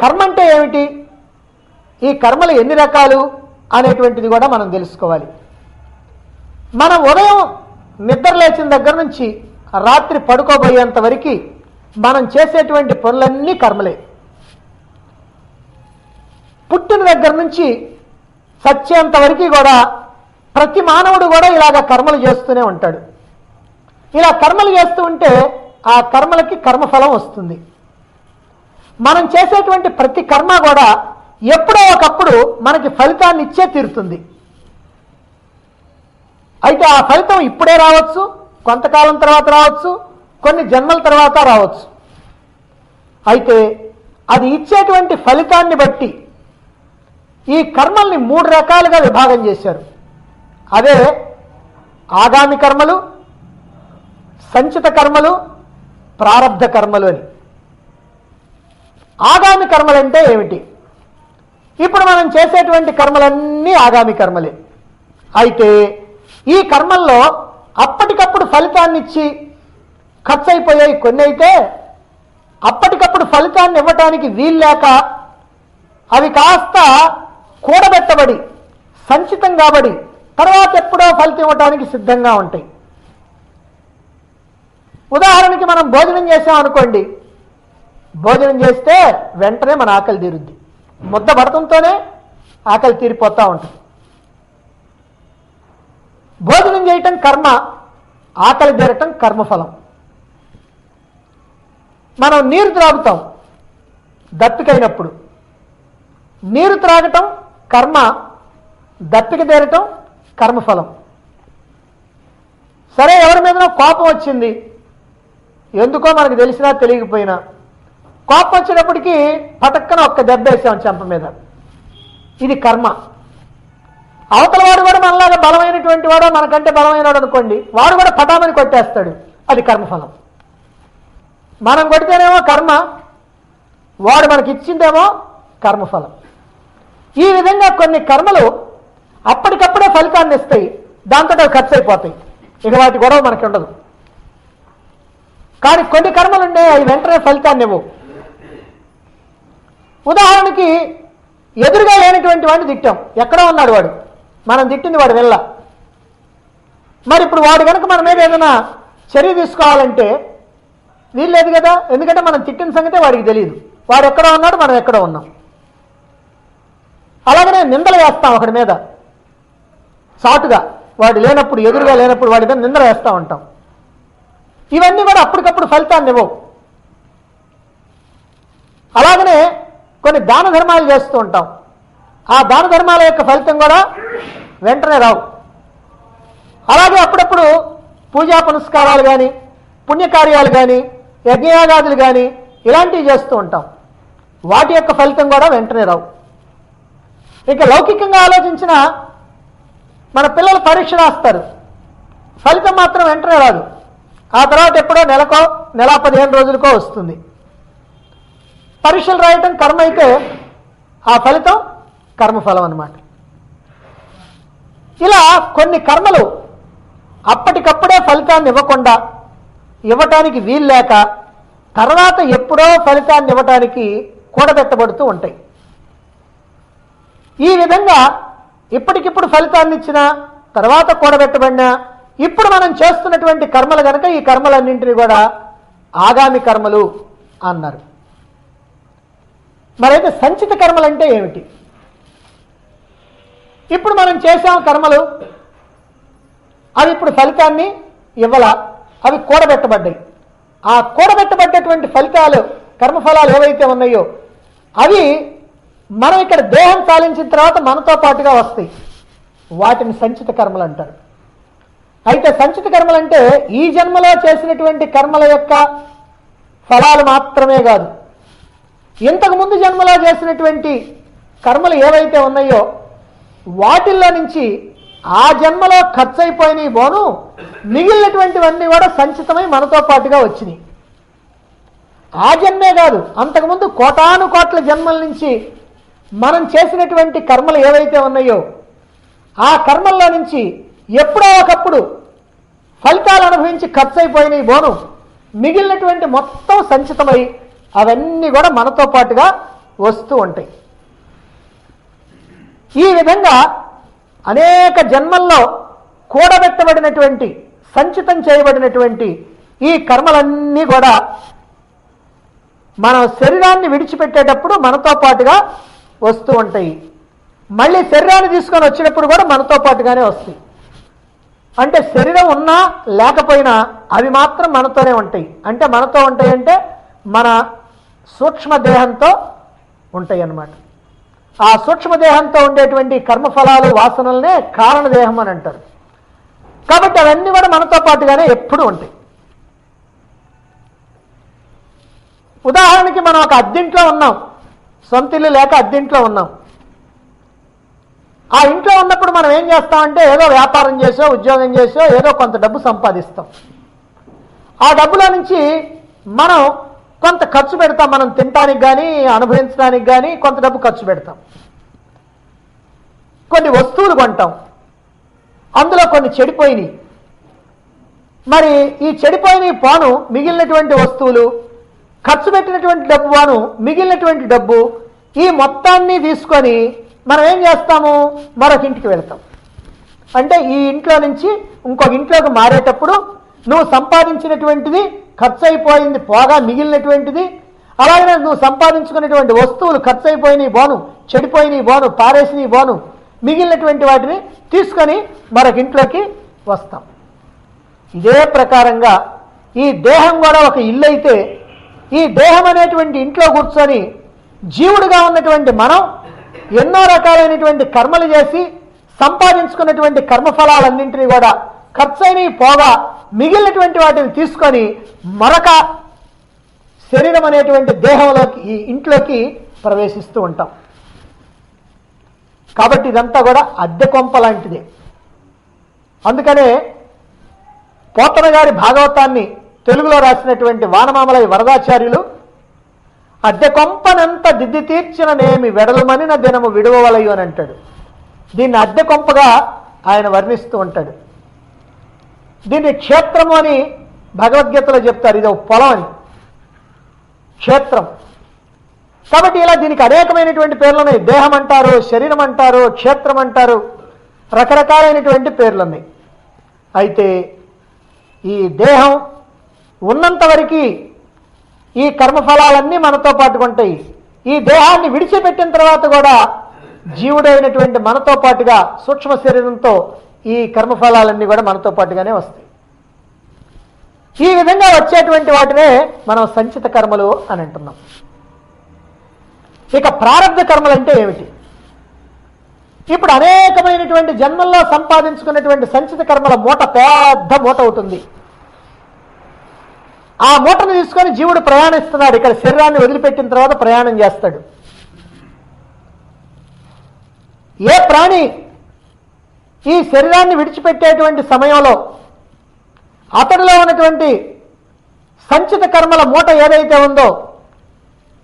కర్మ అంటే ఏమిటి, ఈ కర్మలు ఎన్ని రకాలు అనేటువంటిది కూడా మనం తెలుసుకోవాలి. మనం ఉదయం నిద్ర లేచిన దగ్గర నుంచి రాత్రి పడుకోబోయేంత వరకు మనం చేసేటువంటి పనులన్నీ కర్మలే. పుట్టిన దగ్గర నుంచి చచ్చేంత వరకు కూడా ప్రతి మానవుడు కూడా ఇలాగ కర్మలు చేస్తూనే ఉంటాడు. ఇలా కర్మలు చేస్తూ ఉంటే ఆ కర్మలకి కర్మఫలం వస్తుంది. మనం చేసేటువంటి ప్రతి కర్మ కూడా ఎప్పుడో ఒకప్పుడు మనకి ఫలితాన్ని ఇచ్చే తీరుతుంది. అయితే ఆ ఫలితం ఇప్పుడే రావచ్చు, కొంతకాలం తర్వాత రావచ్చు, కొన్ని జన్మల తర్వాత రావచ్చు. అయితే అది ఇచ్చేటువంటి ఫలితాన్ని బట్టి ఈ కర్మల్ని 3 రకాలుగా విభాగం చేశారు. అదే ఆగామి కర్మలు, సంచిత కర్మలు, ప్రారబ్ధ కర్మలు అని. ఆగామి కర్మలంటే ఏమిటి? ఇప్పుడు మనం చేసేటువంటి కర్మలన్నీ ఆగామి కర్మలే. అయితే ఈ కర్మల్లో అప్పటికప్పుడు ఫలితాన్ని ఇచ్చి ఖర్చు అయిపోయాయి కొన్ని. అయితే అప్పటికప్పుడు ఫలితాన్ని ఇవ్వటానికి వీల్లేక అవి కాస్త కూడబెట్టబడి సంచితం కాబడి తర్వాత ఎప్పుడో ఫలితం ఇవ్వటానికి సిద్ధంగా ఉంటాయి. ఉదాహరణకి మనం భోజనం చేసాం అనుకోండి, భోజనం చేస్తే వెంటనే మన ఆకలి తీరుద్ది. ముద్ద పడటంతోనే ఆకలి తీరిపోతూ ఉంటుంది. భోజనం చేయటం కర్మ, ఆకలి తీరటం కర్మఫలం. మనం నీరు త్రాగుతాం దప్పికైనప్పుడు, నీరు త్రాగటం కర్మ, దప్పిక తీరటం కర్మఫలం. సరే, ఎవరి మీదనో కోపం వచ్చింది, ఎందుకో మనకు తెలిసినా తెలియకపోయినా కోపం వచ్చేటప్పటికి పటక్కన ఒక్క దెబ్బ వేసాం చెంప మీద, ఇది కర్మ. అవతల వాడు కూడా మనలాగా బలమైనటువంటి వాడో మనకంటే బలమైన వాడు అనుకోండి, వాడు కూడా పటామని కొట్టేస్తాడు, అది కర్మఫలం. మనం కొడితేనేమో కర్మ, వాడు మనకి ఇచ్చిందేమో కర్మఫలం. ఈ విధంగా కొన్ని కర్మలు అప్పటికప్పుడే ఫలితాన్ని ఇస్తాయి, దాంతో అవి ఖర్చు అయిపోతాయి, ఇక వాటి గొడవ మనకి ఉండదు. కానీ కొన్ని కర్మలు ఉండే అవి వెంటనే ఫలితాన్ని ఇవ్వవు. ఉదాహరణకి ఎదురుగా లేనటువంటి వాడిని తిట్టాం, ఎక్కడో ఉన్నాడు వాడు, మనం తిట్టింది వాడు వెళ్ళ. మరి ఇప్పుడు వాడు కనుక మన మీద ఏదైనా చర్య తీసుకోవాలంటే వీల్లేదు కదా, ఎందుకంటే మనం తిట్టిన సంగతే వాడికి తెలియదు, వాడు ఎక్కడో ఉన్నాడు, మనం ఎక్కడో ఉన్నాం. అలాగనే నిందలు వేస్తాం ఒకడి మీద చాటుగా, వాడు లేనప్పుడు, ఎదురుగా లేనప్పుడు వాడి మీద నిందలు వేస్తూ ఉంటాం. ఇవన్నీ కూడా అప్పటికప్పుడు ఫలితాన్ని ఇవ్వవు. అలాగనే కొన్ని దాన ధర్మాలు చేస్తూ ఉంటాం, ఆ దాన ధర్మాల యొక్క ఫలితం కూడా వెంటనే రావు. అలాగే అప్పుడప్పుడు పూజా పునస్కారాలు కానీ, పుణ్యకార్యాలు కానీ, యజ్ఞయాగాదులు కానీ ఇలాంటివి చేస్తూ ఉంటాం, వాటి యొక్క ఫలితం కూడా వెంటనే రావు. ఇక లౌకికంగా ఆలోచించిన మన పిల్లలు పరీక్ష రాస్తారు, ఫలితం మాత్రం వెంటనే రాదు, ఆ తర్వాత ఎప్పుడో నెలకో, నెల 15 రోజులకో వస్తుంది. పరీక్షలు రాయటం కర్మ అయితే ఆ ఫలితం కర్మఫలం అన్నమాట. ఇలా కొన్ని కర్మలు అప్పటికప్పుడే ఫలితాన్ని ఇవ్వకుండా, ఇవ్వటానికి వీల్లేక తర్వాత ఎప్పుడో ఫలితాన్ని ఇవ్వటానికి కూడబెట్టబడుతూ ఉంటాయి. ఈ విధంగా ఇప్పటికిప్పుడు ఫలితాన్ని ఇచ్చిన తర్వాత కూడబెట్టబడినా ఇప్పుడు మనం చేస్తున్నటువంటి కర్మలు కనుక ఈ కర్మలన్నింటినీ కూడా ఆగామి కర్మలు అన్నారు. మరైతే సంచిత కర్మలు అంటే ఏమిటి? ఇప్పుడు మనం చేసాం కర్మలు, అవి ఇప్పుడు ఫలితాన్ని ఇవ్వాల, అవి కూడబెట్టబడ్డాయి. ఆ కూడబెట్టబడ్డటువంటి ఫలితాలు, కర్మఫలాలు ఏవైతే ఉన్నాయో అవి మనం ఇక్కడ దేహం చాలించిన తర్వాత మనతో పాటుగా వస్తాయి, వాటిని సంచిత కర్మలు అంటారు. అయితే సంచిత కర్మలు అంటే ఈ జన్మలో చేసినటువంటి కర్మల యొక్క ఫలాలు మాత్రమే కాదు, ఇంతకు ముందు జన్మలో చేసినటువంటి కర్మలు ఏవైతే ఉన్నాయో వాటిల్లో నుంచి ఆ జన్మలో ఖర్చు అయిపోయినాయి బోను మిగిలినటువంటివన్నీ కూడా సంచితమై మనతో పాటుగా వచ్చినాయి. ఆ జన్మే కాదు, అంతకుముందు కోటాను కోట్ల జన్మల నుంచి మనం చేసినటువంటి కర్మలు ఏవైతే ఉన్నాయో ఆ కర్మల్లో నుంచి ఎప్పుడో ఒకప్పుడు ఫలితాలు అనుభవించి ఖర్చు అయిపోయినాయి బోను మిగిలినటువంటి మొత్తం సంచితమై అవన్నీ కూడా మనతో పాటుగా వస్తూ ఉంటాయి. ఈ విధంగా అనేక జన్మల్లో కూడబెట్టబడినటువంటి, సంచితం చేయబడినటువంటి ఈ కర్మలన్నీ కూడా మన శరీరాన్ని విడిచిపెట్టేటప్పుడు మనతో పాటుగా వస్తూ ఉంటాయి. మళ్ళీ శరీరాన్ని తీసుకొని వచ్చినప్పుడు కూడా మనతో పాటుగానే వస్తాయి. అంటే శరీరం ఉన్నా లేకపోయినా అవి మాత్రం మనతోనే ఉంటాయి. అంటే మనతో ఉంటాయంటే మన సూక్ష్మదేహంతో ఉంటాయి అన్నమాట. ఆ సూక్ష్మదేహంతో ఉండేటువంటి కర్మఫలాలు, వాసనలనే కారణదేహం అని అంటారు. కాబట్టి అవన్నీ కూడా మనతో పాటుగానే ఎప్పుడూ ఉంటాయి. ఉదాహరణకి మనం ఒక అద్దెంట్లో ఉన్నాం, సొంత ఇల్లు లేక అద్దెంట్లో ఉన్నాం. ఆ ఇంట్లో ఉన్నప్పుడు మనం ఏం చేస్తామంటే ఏదో వ్యాపారం చేసో, ఉద్యోగం చేసో ఏదో కొంత డబ్బు సంపాదిస్తాం. ఆ డబ్బులో నుంచి మనం కొంత ఖర్చు పెడతాం. మనం తినడానికి కానీ, అనుభవించడానికి కానీ కొంత డబ్బు ఖర్చు పెడతాం. కొన్ని వస్తువులు కొంటాం, అందులో కొన్ని చెడిపోయినాయి. మరి ఈ చెడిపోయినవి పోను మిగిలినటువంటి వస్తువులు, ఖర్చు పెట్టినటువంటి డబ్బు పోను మిగిలినటువంటి డబ్బు, ఈ మొత్తాన్ని తీసుకొని మనం ఏం చేస్తాము, మరొక ఇంటికి వెళ్తాం. అంటే ఈ ఇంట్లో నుంచి ఇంకొక ఇంట్లోకి మారేటప్పుడు నువ్వు సంపాదించినటువంటిది ఖర్చు అయిపోయింది పోగా మిగిలినటువంటిది, అలాగే నువ్వు సంపాదించుకున్నటువంటి వస్తువులు ఖర్చు అయిపోయినవి బోను, చెడిపోయినవి బోను, పారేసినవి బోను, మిగిలినటువంటి వాటిని తీసుకొని మరొక ఇంట్లోకి వస్తాం. ఇదే ప్రకారంగా ఈ దేహం కూడా ఒక ఇల్లు అయితే, ఈ దేహం అనేటువంటి ఇంట్లో కూర్చొని జీవుడుగా ఉన్నటువంటి మనం ఎన్నో రకాలైనటువంటి కర్మలు చేసి సంపాదించుకున్నటువంటి కర్మఫలాలన్నింటినీ కూడా ఖర్చైనవి పోగా మిగిలినటువంటి వాటిని తీసుకొని మరొక శరీరం అనేటువంటి దేహంలోకి, ఈ ఇంట్లోకి ప్రవేశిస్తూ ఉంటాం. కాబట్టి ఇదంతా కూడా అద్దె కొంప లాంటిదే. అందుకనే పోతన గారి భాగవతాన్ని తెలుగులో రాసినటువంటి వానమామలై వరదాచార్యులు అద్దె కొంపనంత దిద్ది తీర్చిన నేమి వెడలమని నా దినము విడువవలయు అని అంటాడు. దీన్ని అద్దె కొంపగా ఆయన వర్ణిస్తూ ఉంటాడు. దీన్ని క్షేత్రము అని భగవద్గీతలో చెప్తారు. ఇది ఒక పొలం అని, క్షేత్రం. కాబట్టి ఇలా దీనికి అనేకమైనటువంటి పేర్లు ఉన్నాయి. దేహం అంటారు, శరీరం అంటారు, క్షేత్రం అంటారు, రకరకాలైనటువంటి పేర్లు ఉన్నాయి. అయితే ఈ దేహం ఉన్నంత వరకు ఈ కర్మఫలాలన్నీ మనతో పాటుకుంటాయి. ఈ దేహాన్ని విడిచిపెట్టిన తర్వాత కూడా జీవుడైనటువంటి మనతో పాటుగా సూక్ష్మ శరీరంతో ఈ కర్మఫలాలన్నీ కూడా మనతో పాటుగానే వస్తాయి. ఈ విధంగా వచ్చేటువంటి వాటినే మనం సంచిత కర్మలు అని అంటున్నాం. ఇక ప్రారబ్ధ కర్మలు అంటే ఏమిటి? ఇప్పుడు అనేకమైనటువంటి జన్మల్లో సంపాదించుకున్నటువంటి సంచిత కర్మల మూట, పెద్ద మూట అవుతుంది. ఆ మూటను తీసుకొని జీవుడు ప్రయాణిస్తున్నాడు. ఇక్కడ శరీరాన్ని వదిలిపెట్టిన తర్వాత ప్రయాణం చేస్తాడు. ఏ ప్రాణి ఈ శరీరాన్ని విడిచిపెట్టేటువంటి సమయంలో అతడిలో ఉన్నటువంటి సంచిత కర్మల మూట ఏదైతే ఉందో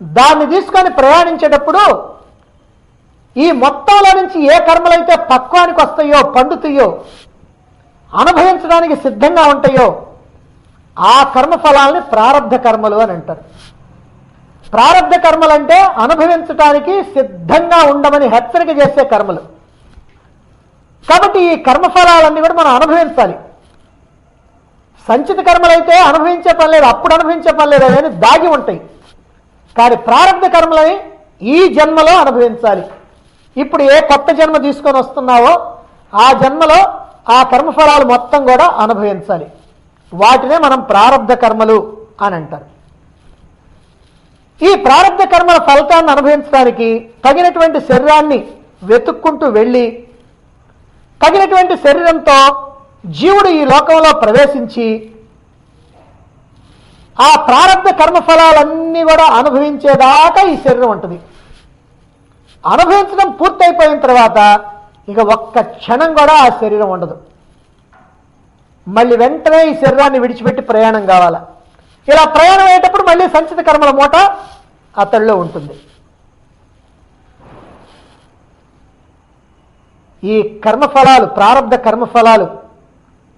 దాన్ని తీసుకొని ప్రయాణించేటప్పుడు ఈ మొత్తంలో నుంచి ఏ కర్మలైతే పక్వానికి వస్తాయో, పండుతాయో, అనుభవించడానికి సిద్ధంగా ఉంటాయో ఆ కర్మఫలాల్ని ప్రారబ్ధ కర్మలు అని అంటారు. ప్రారబ్ధ కర్మలు అంటే అనుభవించడానికి సిద్ధంగా ఉండమని హెచ్చరిక చేసే కర్మలు. కాబట్టి ఈ కర్మఫలాలన్నీ కూడా మనం అనుభవించాలి. సంచిత కర్మలైతే అనుభవించే పని లేదు, అప్పుడు అనుభవించే పని లేదు, అవన్నీ దాగి ఉంటాయి. కానీ ప్రారబ్ధ కర్మలని ఈ జన్మలో అనుభవించాలి. ఇప్పుడు ఏ కొత్త జన్మ తీసుకొని వస్తున్నావో ఆ జన్మలో ఆ కర్మఫలాలు మొత్తం కూడా అనుభవించాలి. వాటినే మనం ప్రారబ్ధ కర్మలు అని అంటారు. ఈ ప్రారబ్ధ కర్మల ఫలితాన్ని అనుభవించడానికి తగినటువంటి శరీరాన్ని వెతుక్కుంటూ వెళ్ళి తగినటువంటి శరీరంతో జీవుడు ఈ లోకంలో ప్రవేశించి ఆ ప్రారబ్ధ కర్మఫలాలన్నీ కూడా అనుభవించేదాకా ఈ శరీరం ఉంటుంది. అనుభవించడం పూర్తయిపోయిన తర్వాత ఇక ఒక్క క్షణం కూడా ఆ శరీరం ఉండదు. మళ్ళీ వెంటనే ఈ శరీరాన్ని విడిచిపెట్టి ప్రయాణం కావాలా. ఇలా ప్రయాణం అయ్యేటప్పుడు మళ్ళీ సంచిత కర్మల మూట అతడిలో ఉంటుంది. ఈ కర్మఫలాలు, ప్రారబ్ధ కర్మఫలాలు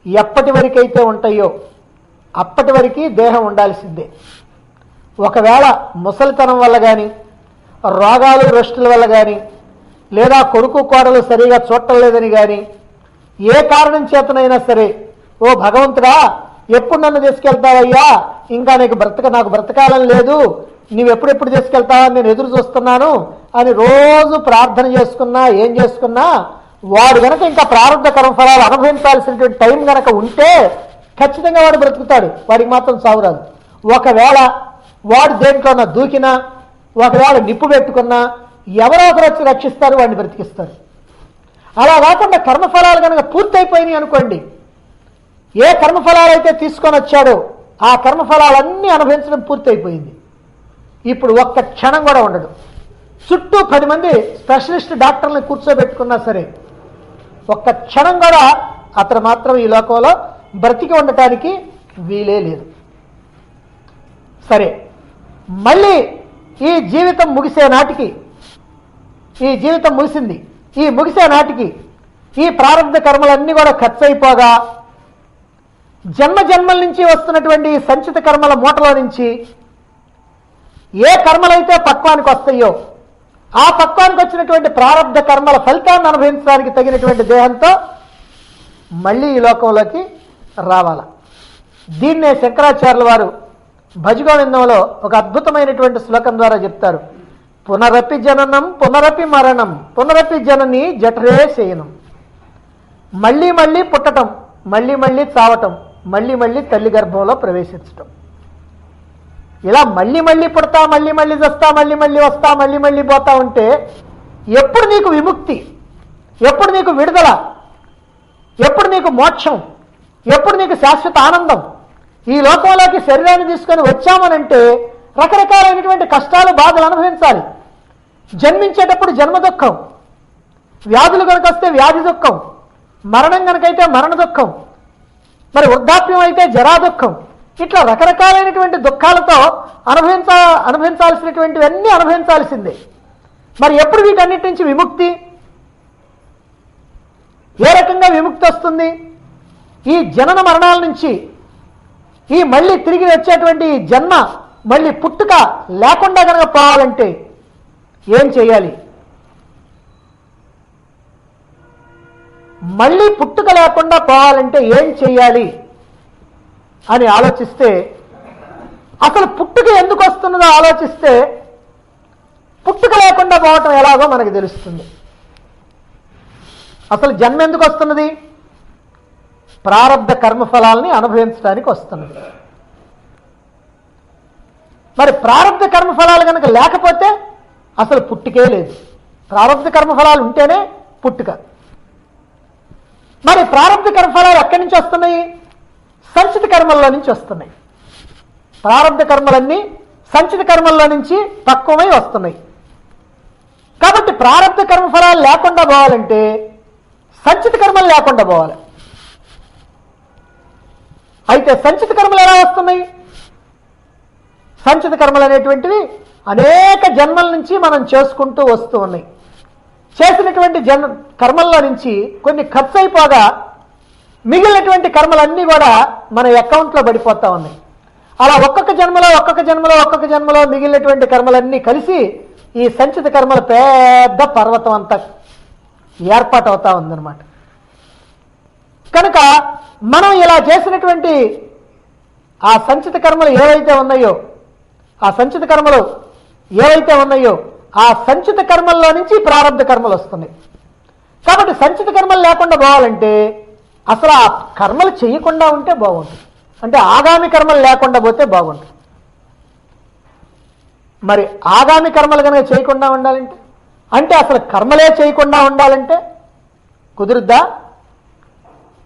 ఎప్పటి వరకైతే ఉంటాయో అప్పటి వరకు దేహం ఉండాల్సిందే. ఒకవేళ ముసలితనం వల్ల కానీ, రోగాలు రెస్టుల వల్ల కానీ, లేదా కొడుకు కోడలు సరిగా చూడటం లేదని కానీ, ఏ కారణం చేతనైనా సరే, ఓ భగవంతుడా ఎప్పుడు నన్ను తీసుకెళ్తావయ్యా, ఇంకా నాకు బ్రతకాలని లేదు, నువ్వెప్పుడెప్పుడు తీసుకెళ్తావా నేను ఎదురు చూస్తున్నాను అని రోజు ప్రార్థన చేసుకున్నా, ఏం చేసుకున్నా వాడు గనక ఇంకా ప్రారంభ కర్మఫలాలు అనుభవించాల్సినటువంటి టైం గనక ఉంటే ఖచ్చితంగా వాడు బ్రతుకుతాడు, వాడికి మాత్రం సావురాదు. ఒకవేళ వాడు దేంట్లోనా దూకినా, ఒకవేళ నిప్పు పెట్టుకున్నా ఎవరో ఒకరు వచ్చి రక్షిస్తారు, వాడిని బ్రతికిస్తారు. అలా కాకుండా కర్మఫలాలు కనుక పూర్తయిపోయినాయి అనుకోండి, ఏ కర్మఫలాలు అయితే తీసుకొని వచ్చాడో ఆ కర్మఫలాలన్నీ అనుభవించడం పూర్తయిపోయింది. ఇప్పుడు ఒక్క క్షణం కూడా ఉండదు. చుట్టూ 10 మంది స్పెషలిస్ట్ డాక్టర్లను కూర్చోబెట్టుకున్నా సరే ఒక్క క్షణం కూడా అతను మాత్రం ఈ లోకంలో బ్రతికి ఉండటానికి వీలే లేదు. సరే, మళ్ళీ ఈ జీవితం ముగిసే నాటికి, ఈ జీవితం ముగిసింది, ఈ ముగిసే నాటికి ఈ ప్రారంభ కర్మలన్నీ కూడా ఖర్చు అయిపోగా జన్మ జన్మల నుంచి వస్తున్నటువంటి సంచిత కర్మల మూటలో నుంచి ఏ కర్మలైతే పక్వానికి వస్తాయో ఆ పక్వానికి వచ్చినటువంటి ప్రారంభ కర్మల ఫలితాన్ని అనుభవించడానికి తగినటువంటి దేహంతో మళ్ళీ ఈ లోకంలోకి రావాల. దీన్నే శంకరాచార్యుల వారు భజగోవిందంలో ఒక అద్భుతమైనటువంటి శ్లోకం ద్వారా చెప్తారు. పునరపి జననం పునరపి మరణం పునరపి జనని జఠరే శయనం. మళ్ళీ మళ్ళీ పుట్టటం, మళ్ళీ మళ్ళీ చావటం, మళ్ళీ మళ్ళీ తల్లి గర్భంలో ప్రవేశించటం. ఇలా మళ్ళీ మళ్ళీ పుడతా, మళ్ళీ మళ్ళీ వస్తా, మళ్ళీ మళ్ళీ వస్తా, మళ్ళీ మళ్ళీ పోతా ఉంటే ఎప్పుడు నీకు విముక్తి, ఎప్పుడు నీకు విడుదల, ఎప్పుడు నీకు మోక్షం, ఎప్పుడు నీకు శాశ్వత ఆనందం? ఈ లోకంలోకి శరీరాన్ని తీసుకొని వచ్చామనంటే రకరకాలైనటువంటి కష్టాలు, బాధలు అనుభవించాలి. జన్మించేటప్పుడు జన్మ దుఃఖం, వ్యాధులు కనుక వస్తే వ్యాధి దుఃఖం, మరణం కనుకైతే మరణ దుఃఖం, మరి వృద్ధాప్యం అయితే జరా దుఃఖం, ఇట్లా రకరకాలైనటువంటి దుఃఖాలతో అనుభవించాల్సినటువంటివన్నీ అనుభవించాల్సిందే. మరి ఎప్పుడు వీటన్నిటి నుంచి విముక్తి? ఏ రకంగా విముక్తి వస్తుంది? ఈ జనన మరణాల నుంచి, ఈ మళ్ళీ తిరిగి వచ్చేటువంటి జన్మ, మళ్ళీ పుట్టుక లేకుండా కనుక పోవాలంటే ఏం చేయాలి? మళ్ళీ పుట్టుక లేకుండా పోవాలంటే ఏం చేయాలి అని ఆలోచిస్తే, అసలు పుట్టుక ఎందుకు వస్తున్నదో ఆలోచిస్తే పుట్టుక లేకుండా పోవటం ఎలాగో మనకు తెలుస్తుంది. అసలు జన్మ ఎందుకు వస్తున్నది? ప్రారబ్ధ కర్మఫలాల్ని అనుభవించడానికి వస్తున్నది. మరి ప్రారబ్ధ కర్మఫలాలు కనుక లేకపోతే అసలు పుట్టుకే లేదు. ప్రారబ్ధ కర్మఫలాలు ఉంటేనే పుట్టుక. మరి ప్రారబ్ధ కర్మఫలాలు ఎక్కడి నుంచి వస్తున్నాయి? సంచిత కర్మల్లో నుంచి వస్తున్నాయి. ప్రారబ్ధ కర్మలన్నీ సంచిత కర్మల్లో నుంచి పక్వమై వస్తున్నాయి. కాబట్టి ప్రారబ్ధ కర్మఫలాలు లేకుండా పోవాలంటే సంచిత కర్మలు లేకుండా పోవాలి. అయితే సంచిత కర్మలు ఎలా వస్తున్నాయి? సంచిత కర్మలు అనేటువంటివి అనేక జన్మల నుంచి మనం చేసుకుంటూ వస్తూ ఉన్నాయి. చేసినటువంటి కర్మల్లో నుంచి కొన్ని ఖర్చు అయిపోగా మిగిలినటువంటి కర్మలన్నీ కూడా మన అకౌంట్లో పడిపోతా ఉన్నాయి. అలా ఒక్కొక్క జన్మలో మిగిలినటువంటి కర్మలన్నీ కలిసి ఈ సంచిత కర్మల పెద్ద పర్వతం అంతా ఏర్పాటు అవుతా ఉందన్నమాట. కనుక మనం ఇలా చేసినటువంటి ఆ సంచిత కర్మలు ఏవైతే ఉన్నాయో, ఆ సంచిత కర్మల్లో నుంచి ప్రారబ్ధ కర్మలు వస్తున్నాయి. కాబట్టి సంచిత కర్మలు లేకుండా పోవాలంటే అసలు ఆ కర్మలు చేయకుండా ఉంటే బాగుంటుంది. అంటే ఆగామి కర్మలు లేకుండా పోతే బాగుంటుంది. మరి ఆగామి కర్మలు కనుక చేయకుండా ఉండాలంటే, అంటే అసలు కర్మలే చేయకుండా ఉండాలంటే కుదురుద్దా?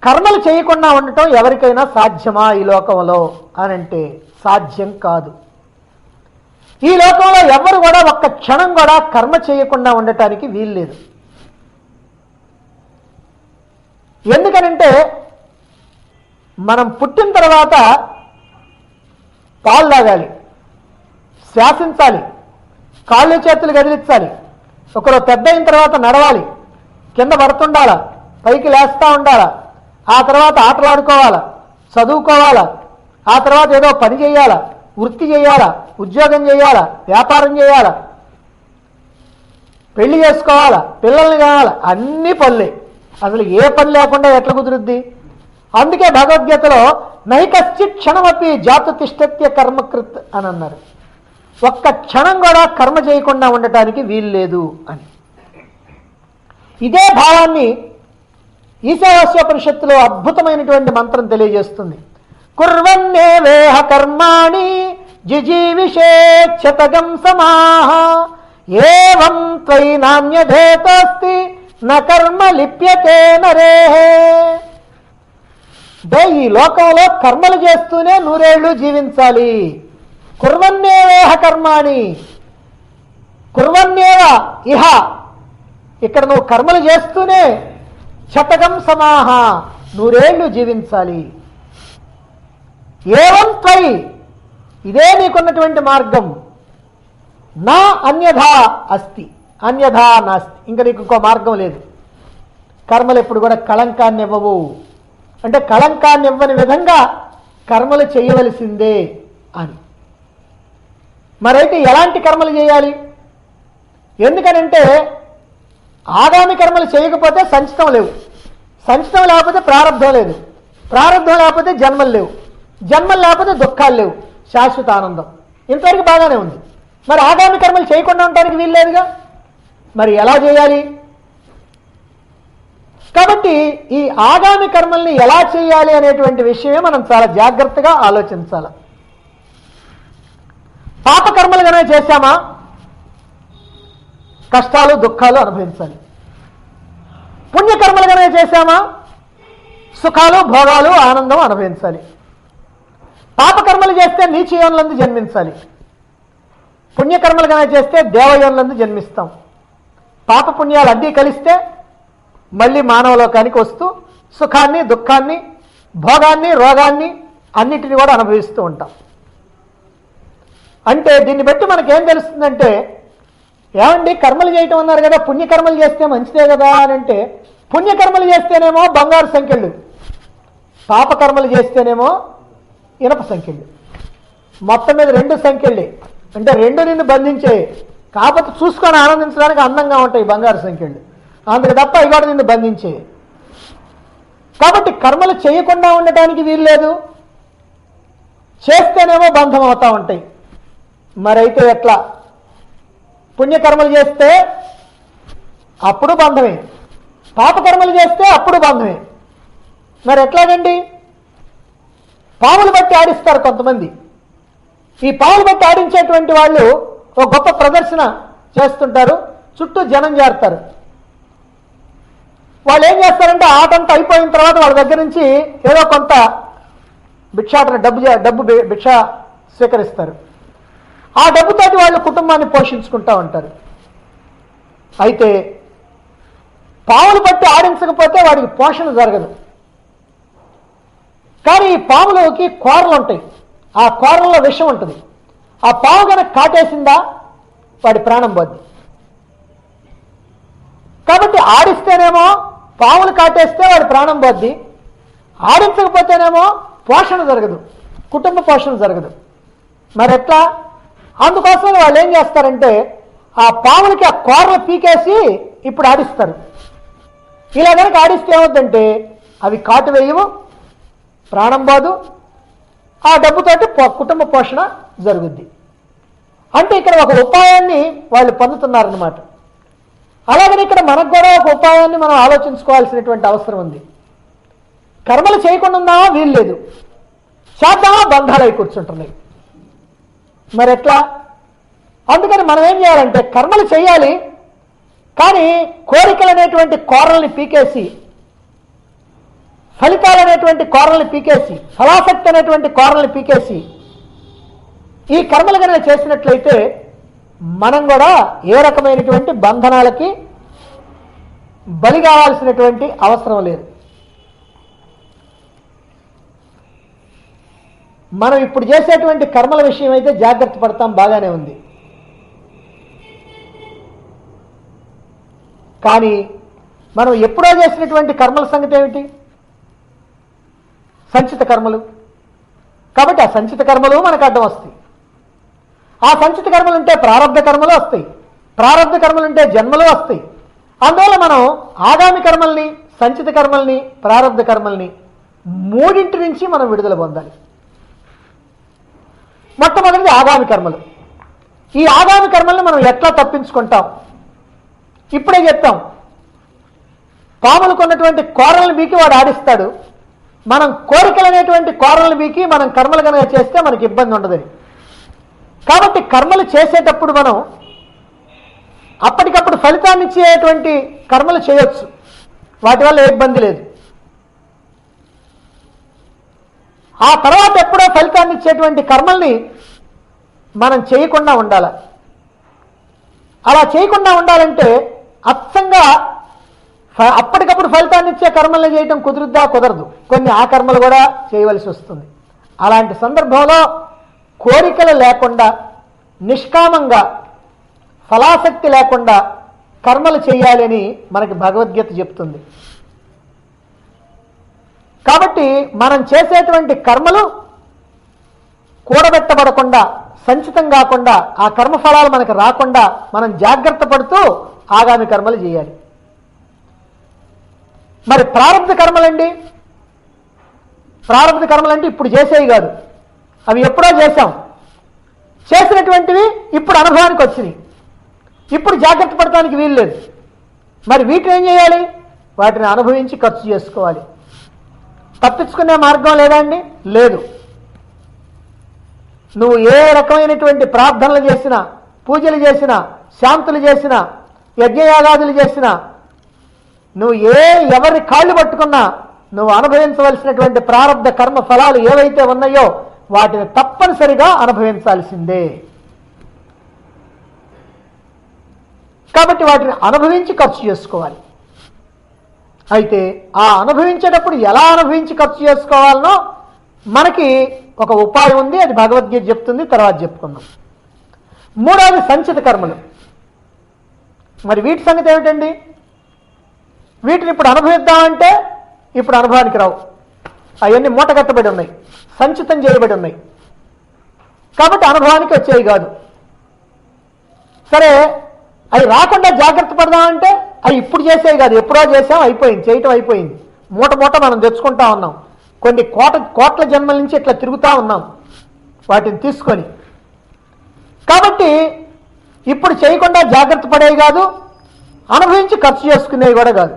కర్మలు చేయకుండా ఉండటం ఎవరికైనా సాధ్యమా ఈ లోకంలో అని అంటే సాధ్యం కాదు. ఈ లోకంలో ఎవరు కూడా ఒక్క క్షణం కూడా కర్మ చేయకుండా ఉండటానికి వీల్లేదు. ఎందుకనంటే మనం పుట్టిన తర్వాత పాలు తాగాలి, శ్వాసించాలి, కాళ్ళు చేతులు కదిలించాలి, ఒకరు పెద్ద అయిన తర్వాత నడవాలి, కింద పడుతుండాలా, పైకి లేస్తూ ఉండాలా, ఆ తర్వాత ఆటలాడుకోవాలా, చదువుకోవాలా, ఆ తర్వాత ఏదో పని చేయాలా, వృత్తి చేయాలా, ఉద్యోగం చేయాలా, వ్యాపారం చేయాలా, పెళ్లి చేసుకోవాలా, పిల్లల్ని కావాలా, అన్ని పనులే. అసలు ఏ పని లేకుండా ఎట్లా కుదురుద్ది? అందుకే భగవద్గీతలో నైకశ్చిత్ క్షణమపి జాతు తిష్టత్య కర్మకృత్ అని అన్నారు. ఒక్క క్షణం కూడా కర్మ చేయకుండా ఉండటానికి వీలు లేదు అని. ఇదే భావాన్ని ఈశావాస్యోపనిషత్తులో అద్భుతమైనటువంటి మంత్రం తెలియజేస్తుంది. కుర్వన్నేవేహ కర్మాణి జిజీవిషేక్షతగం సమాహ ఏవం త్వయి నాణ్యధేతోస్తి న కర్మ లిప్యతే నరేహే. అంటే ఈ లోకంలో కర్మలు చేస్తూనే నూరేళ్లు జీవించాలి. కుర్వన్నేవేహ కర్మాణి, కుర్వన్నేవ ఇహ, ఇక్కడ నువ్వు కర్మలు చేస్తూనే శతకం సమాహ, నూరేళ్లు జీవించాలి. ఏవం త్వయి, ఇదే నీకున్నటువంటి మార్గం. నా అన్యథా అస్తి, అన్యథా నాస్తి, ఇంకా నీకు ఇంకో మార్గం లేదు. కర్మలు ఎప్పుడు కూడా కళంకాన్ని ఇవ్వవు. అంటే కళంకాన్ని ఇవ్వని విధంగా కర్మలు చేయవలసిందే అని. మరైతే ఎలాంటి కర్మలు చేయాలి? ఎందుకనంటే ఆగామి కర్మలు చేయకపోతే సంచితం లేవు, సంచితం లేకపోతే ప్రారంభం లేదు, ప్రారంభం లేకపోతే జన్మలు లేవు, జన్మలు లేకపోతే దుఃఖాలు లేవు, శాశ్వత ఆనందం. ఇంతవరకు బాగానే ఉంది. మరి ఆగామి కర్మలు చేయకుండా ఉండడానికి వీల్లేదుగా. మరి ఎలా చేయాలి? కాబట్టి ఈ ఆగామి కర్మల్ని ఎలా చేయాలి అనేటువంటి విషయమే మనం చాలా జాగ్రత్తగా ఆలోచించాలి. పాపకర్మలు కనుక చేశామా కష్టాలు దుఃఖాలు అనుభవించాలి. పుణ్యకర్మలు కనుక చేశామా సుఖాలు భోగాలు ఆనందం అనుభవించాలి. పాపకర్మలు చేస్తే నీచయోనులందు జన్మించాలి, పుణ్యకర్మలు కనుక చేస్తే దేవయోనులందు జన్మిస్తాం. పాప పుణ్యాలు అన్నీ కలిస్తే మళ్ళీ మానవలోకానికి వస్తూ సుఖాన్ని దుఃఖాన్ని భోగాన్ని రోగాన్ని అన్నిటిని కూడా అనుభవిస్తూ ఉంటాం. అంటే దీన్ని బట్టి మనకేం తెలుస్తుందంటే, ఏమండి కర్మలు చేయటం అన్నారు కదా, పుణ్యకర్మలు చేస్తే మంచిదే కదా అని అంటే, పుణ్యకర్మలు చేస్తేనేమో బంగారు సంఖ్యలు, పాపకర్మలు చేస్తేనేమో ఇనప సంఖ్యలు. మొత్తం మీద రెండు సంఖ్యలే. అంటే రెండు నిన్ను బంధించే, కాకపోతే చూసుకొని ఆనందించడానికి అందంగా ఉంటాయి బంగారు సంఖ్యలు, అందుకు తప్ప ఇవి కూడా నిన్ను బంధించే. కాబట్టి కర్మలు చేయకుండా ఉండటానికి వీల్లేదు, చేస్తేనేమో బంధం అవుతూ ఉంటాయి. మరైతే ఎట్లా? పుణ్యకర్మలు చేస్తే అప్పుడు బంధమే, పాపకర్మలు చేస్తే అప్పుడు బంధమే. మరి ఎట్లాగండి? పాములు బట్టి ఆడిస్తారు కొంతమంది. ఈ పాములు బట్టి ఆడించేటువంటి వాళ్ళు ఒక గొప్ప ప్రదర్శన చేస్తుంటారు, చుట్టూ జనం చేరుతారు. వాళ్ళు ఏం చేస్తారంటే ఆటంతా అయిపోయిన తర్వాత వాళ్ళ దగ్గర నుంచి ఏదో కొంత భిక్షాటన డబ్బు భిక్ష స్వీకరిస్తారు. ఆ డబ్బుతోటి వాళ్ళు కుటుంబాన్ని పోషించుకుంటూ ఉంటారు. అయితే పాములు పట్టి ఆడించకపోతే వాడికి పోషణ జరగదు. కానీ ఈ పాములకి కూరలు ఉంటాయి, ఆ కూరల్లో విషం ఉంటుంది. ఆ పాము కనుక కాటేసిందా వాడి ప్రాణం పోద్ది. కాబట్టి ఆడిస్తేనేమో పాములు కాటేస్తే వాడి ప్రాణం పోద్ది, ఆడించకపోతేనేమో పోషణ జరగదు, కుటుంబ పోషణ జరగదు. మరి ఎట్లా? అందుకోసం వాళ్ళు ఏం చేస్తారంటే ఆ పాములకి ఆ కూరలు పీకేసి ఇప్పుడు ఆడిస్తారు. ఇలా కనుక ఆడిస్తే ఏమవుతుందంటే అవి కాటు వేయవు, ప్రాణం పోదు, ఆ డబ్బుతోటి కుటుంబ పోషణ జరుగుద్ది. అంటే ఇక్కడ ఒక ఉపాయాన్ని వాళ్ళు పొందుతున్నారన్నమాట. అలాగని ఇక్కడ మనకు కూడా ఒక ఉపాయాన్ని మనం ఆలోచించుకోవాల్సినటువంటి అవసరం ఉంది. కర్మలు చేయకుండా ఉందామా వీల్లేదు, చేద్దామా బంధాలై కూర్చుంటున్నాయి. మరి ఎట్లా? అందుకని మనం ఏం చేయాలంటే కర్మలు చేయాలి, కానీ కోరికలు అనేటువంటి కోరల్ని పీకేసి, ఫలితాలు అనేటువంటి కోరల్ని పీకేసి, ఫలాసక్తి అనేటువంటి కోరల్ని పీకేసి ఈ కర్మలు కనుక చేసినట్లయితే మనం కూడా ఏ రకమైనటువంటి బంధనాలకి బలి కావాల్సినటువంటి అవసరం లేదు. మనం ఇప్పుడు చేసేటువంటి కర్మల విషయం అయితే జాగ్రత్త పడతాం, బాగానే ఉంది. కానీ మనం ఎప్పుడో చేసినటువంటి కర్మల సంగతి ఏమిటి? సంచిత కర్మలు. కాబట్టి ఆ సంచిత కర్మలు మనకు అడ్డం వస్తాయి. ఆ సంచిత కర్మలు ఉంటే ప్రారంభ కర్మలు వస్తాయి. ప్రారంభ కర్మలు ఉంటే జన్మలు వస్తాయి. అందువల్ల మనం ఆగామి కర్మల్ని, సంచిత కర్మల్ని, ప్రారంభ కర్మల్ని మూడింటి నుంచి మనం విడుదల పొందాలి. మొట్టమొదటిది ఆగామి కర్మలు. ఈ ఆగామి కర్మల్ని మనం ఎట్లా తప్పించుకుంటాం? ఇప్పుడే చెప్తాం. పాములకు ఉన్నటువంటి కోరలను బీకి వాడు ఆడిస్తాడు. మనం కోరికలు అనేటువంటి కోరలను బీకి మనం కర్మలు కనుక చేస్తే మనకి ఇబ్బంది ఉండదని. కాబట్టి కర్మలు చేసేటప్పుడు మనం అప్పటికప్పుడు ఫలితాన్ని ఇచ్చేటువంటి కర్మలు చేయొచ్చు, వాటి వల్ల ఏ ఇబ్బంది లేదు. ఆ తర్వాత ఎప్పుడో ఫలితాన్ని ఇచ్చేటువంటి కర్మల్ని మనం చేయకుండా ఉండాలి. అలా చేయకుండా ఉండాలంటే అచ్చంగా అప్పటికప్పుడు ఫలితాన్ని ఇచ్చే కర్మల్ని చేయటం కుదురుద్దా? కుదరదు. కొన్ని ఆ కర్మలు కూడా చేయవలసి వస్తుంది. అలాంటి సందర్భంలో కోరికలు లేకుండా నిష్కామంగా ఫలాసక్తి లేకుండా కర్మలు చేయాలని మనకి భగవద్గీత చెప్తుంది. కాబట్టి మనం చేసేటువంటి కర్మలు కూడబెట్టబడకుండా, సంచితం కాకుండా, ఆ కర్మఫలాలు మనకు రాకుండా మనం జాగ్రత్త పడుతూ ఆగామి కర్మలు చేయాలి. మరి ప్రారంభ కర్మలండి, ప్రారంభ కర్మలంటే ఇప్పుడు చేసేవి కాదు, అవి ఎప్పుడో చేశాం. చేసినటువంటివి ఇప్పుడు అనుభవానికి వచ్చినాయి, ఇప్పుడు జాగ్రత్త పడటానికి వీలు లేదు. మరి వీటిని ఏం చేయాలి? వాటిని అనుభవించి ఖర్చు చేసుకోవాలి. తప్పించుకునే మార్గం లేదా అండి? లేదు. నువ్వు ఏ రకమైనటువంటి ప్రార్థనలు చేసినా, పూజలు చేసినా, శాంతులు చేసినా, యజ్ఞయాగాదులు చేసినా, నువ్వు ఎవరి కాళ్ళు పట్టుకున్నా నువ్వు అనుభవించవలసినటువంటి ప్రారంభ కర్మ ఫలాలు ఏవైతే ఉన్నాయో వాటిని తప్పనిసరిగా అనుభవించాల్సిందే. కాబట్టి వాటిని అనుభవించి ఖర్చు చేసుకోవాలి. అయితే ఆ అనుభవించేటప్పుడు ఎలా అనుభవించి ఖర్చు చేసుకోవాలనో మనకి ఒక ఉపాయం ఉంది, అది భగవద్గీత చెప్తుంది, తర్వాత చెప్పుకుందాం. మూడవది సంచిత కర్మలు. మరి వీటి సంగతి ఏమిటండి? వీటిని ఇప్పుడు అనుభవిద్దామంటే ఇప్పుడు అనుభవానికి రావు, అవన్నీ మూటగట్టబడి ఉన్నాయి, సంచితం చేయబడి ఉన్నాయి, కాబట్టి అనుభవానికి వచ్చేవి కాదు. సరే, అవి రాకుండా జాగ్రత్త పడదామంటే అవి ఇప్పుడు చేసేవి కాదు, ఎప్పుడో చేసాం, అయిపోయింది, చేయటం అయిపోయింది. మూట మూట మనం తెచ్చుకుంటా ఉన్నాం, కొన్ని కోట్ల జన్మల నుంచి ఇట్లా తిరుగుతూ ఉన్నాం వాటిని తీసుకొని. కాబట్టి ఇప్పుడు చేయకుండా జాగ్రత్త పడేవి కాదు, అనుభవించి ఖర్చు చేసుకునేవి కూడా కాదు.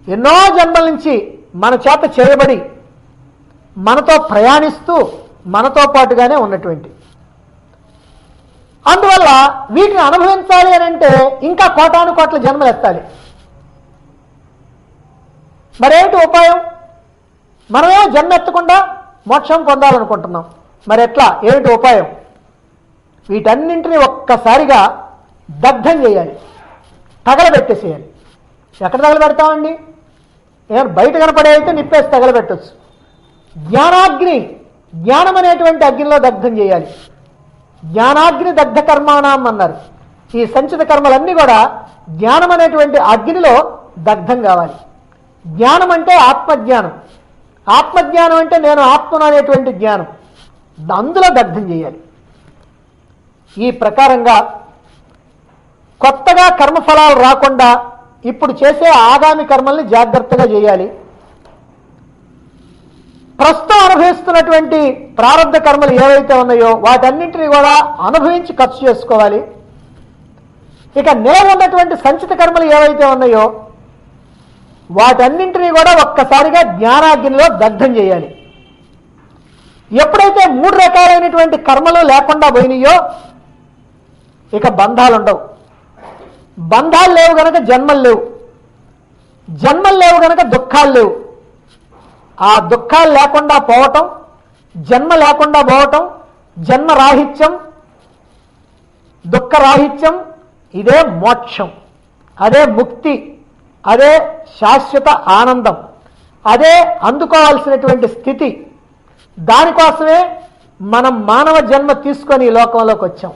ఎన్నో జన్మల నుంచి మన చేత చేయబడి మనతో ప్రయాణిస్తూ మనతో పాటుగానే ఉన్నటువంటి, అందువల్ల వీటిని అనుభవించాలి అని అంటే ఇంకా కోటాను కోట్ల జన్మలు ఎత్తాలి. మరేమిటి ఉపాయం? మనమేమో జన్మ ఎత్తకుండా మోక్షం పొందాలనుకుంటున్నాం, మరి ఎట్లా? ఏమిటి ఉపాయం? వీటన్నింటినీ ఒక్కసారిగా దగ్ధం చేయాలి, తగలబెట్టేసేయాలి. ఎక్కడ తగలబెడతామండి? ఏమైనా బయట కనపడే అయితే నిప్పేసి తగలబెట్టచ్చు. జ్ఞానాగ్ని, జ్ఞానం అనేటువంటి అగ్నిలో దగ్ధం చేయాలి. జ్ఞానాగ్ని దగ్ధ కర్మాణం అన్నారు. ఈ సంచిత కర్మలన్నీ కూడా జ్ఞానం అనేటువంటి అగ్నిలో దగ్ధం కావాలి. జ్ఞానం అంటే ఆత్మజ్ఞానం, ఆత్మజ్ఞానం అంటే నేను ఆత్మను అనేటువంటి జ్ఞానం, అందులో దగ్ధం చేయాలి. ఈ ప్రకారంగా కొత్తగా కర్మఫలాలు రాకుండా ఇప్పుడు చేసే ఆగామి కర్మల్ని జాగ్రత్తగా చేయాలి. ప్రస్తుతం అనుభవిస్తున్నటువంటి ప్రారంభ కర్మలు ఏవైతే ఉన్నాయో వాటన్నింటినీ కూడా అనుభవించి ఖర్చు చేసుకోవాలి. ఇక నిలవ ఉన్నటువంటి సంచిత కర్మలు ఏవైతే ఉన్నాయో వాటన్నింటినీ కూడా ఒక్కసారిగా జ్ఞానాగ్నిలో దగ్ధం చేయాలి. ఎప్పుడైతే 3 రకాలైనటువంటి కర్మలు లేకుండా పోయినాయో ఇక బంధాలు ఉండవు. బంధాలు లేవు గనక జన్మలు లేవు, జన్మలు లేవు గనక దుఃఖాలు లేవు. ఆ దుఃఖాలు లేకుండా పోవటం, జన్మ లేకుండా పోవటం, జన్మరాహిత్యం, దుఃఖరాహిత్యం, ఇదే మోక్షం, అదే ముక్తి, అదే శాశ్వత ఆనందం, అదే అందుకోవాల్సినటువంటి స్థితి. దానికోసమే మనం మానవ జన్మ తీసుకొని ఈ లోకంలోకి వచ్చాం.